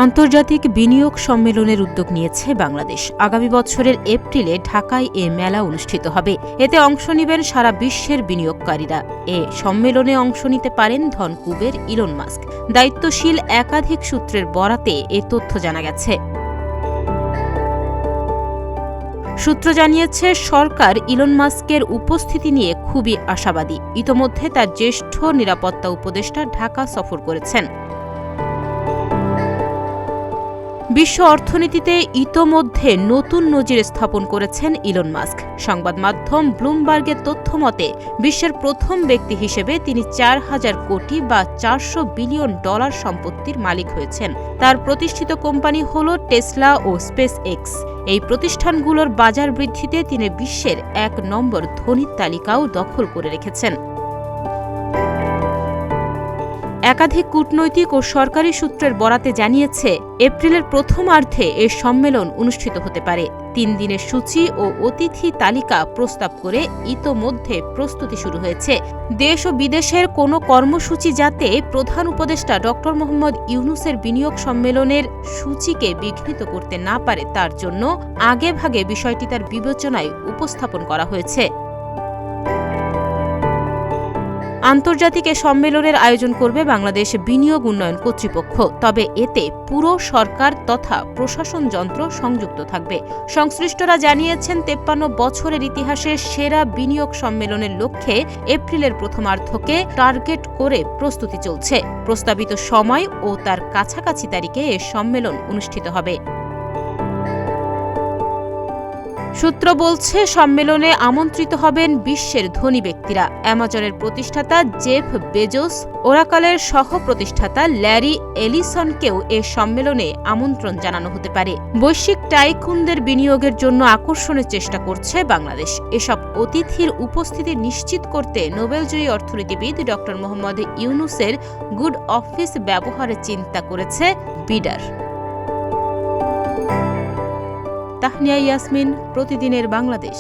আন্তর্জাতিক বিনিয়োগ সম্মেলনের উদ্যোগ নিয়েছে বাংলাদেশ। আগামী বছরের এপ্রিলে ঢাকায় এ মেলা অনুষ্ঠিত হবে। এতে অংশ নেবেন সারা বিশ্বের বিনিয়োগকারীরা। এ সম্মেলনে অংশ নিতে পারেন ধনকুবের ইলন মাস্ক। দায়িত্বশীল একাধিক সূত্রের বরাতে এ তথ্য জানা গেছে। সূত্র জানিয়েছে, সরকার ইলন মাস্কের উপস্থিতি নিয়ে খুবই আশাবাদী। ইতোমধ্যে তার জ্যেষ্ঠ নিরাপত্তা উপদেষ্টা ঢাকা সফর করেছেন। বিশ্ব অর্থনীতিতে ইতোমধ্যে নতুন নজির স্থাপন করেছেন ইলন মাস্ক। সংবাদ মাধ্যম ব্লুমবার্গের তথ্যমতে বিশ্বের প্রথম ব্যক্তি হিসেবে তিনি ৪,০০০ কোটি বা $400 বিলিয়ন সম্পত্তির মালিক হয়েছেন। তার প্রতিষ্ঠিত কোম্পানি হল টেসলা ও স্পেস এক্স। এই প্রতিষ্ঠানগুলোর বাজার বৃদ্ধিতে তিনি বিশ্বের ১ নম্বর ধনীর তালিকাও দখল করে রেখেছেন। একাধিক কূটনৈতিক ও সরকারি সূত্রের বরাতে জানিয়েছে, এপ্রিলের প্রথমার্ধে এ সম্মেলন অনুষ্ঠিত হতে পারে। ৩ দিনের সূচি ও অতিথি তালিকা প্রস্তাব করে ইতোমধ্যে প্রস্তুতি শুরু হয়েছে। দেশ ও বিদেশের কোনো কর্মসূচি যাতে প্রধান উপদেষ্টা ড. মোহাম্মদ ইউনূসের বিনিয়োগ সম্মেলনের সূচিকে বিঘ্নিত করতে না পারে, তার জন্য আগেভাগে বিষয়টি তার বিবেচনায় উপস্থাপন করা হয়েছে। আন্তর্জাতিক এ সম্মেলনের আয়োজন করবে বাংলাদেশ বিনিয়োগ উন্নয়ন কর্তৃপক্ষ। তবে এতে পুরো সরকার তথা প্রশাসন যন্ত্র সংযুক্ত থাকবে। সংশ্লিষ্টরা জানিয়েছেন, ৫৩ বছরের ইতিহাসে সেরা বিনিয়োগ সম্মেলনের লক্ষ্যে এপ্রিলের প্রথমার্ধকে টার্গেট করে প্রস্তুতি চলছে। প্রস্তাবিত সময় ও তার কাছাকাছি তারিখে এ সম্মেলন অনুষ্ঠিত হবে। সূত্র বলছে, সম্মেলনে আমন্ত্রিত হবেন বিশ্বের ধনী ব্যক্তিরা। অ্যামাজনের প্রতিষ্ঠাতা জেফ বেজোস, ওরাকলের সহ প্রতিষ্ঠাতা ল্যারি এলিসনকেও এ সম্মেলনে আমন্ত্রণ জানানো হতে পারে। বৈশ্বিক টাইকুনদের বিনিয়োগের জন্য আকর্ষণের চেষ্টা করছে বাংলাদেশ। এসব অতিথির উপস্থিতি নিশ্চিত করতে নোবেলজয়ী অর্থনীতিবিদ ড. মোহাম্মদ ইউনূসের গুড অফিস ব্যবহারের চিন্তা করেছে বিডার। তাহনিয়া ইয়াসমিন, প্রতিদিনের বাংলাদেশ।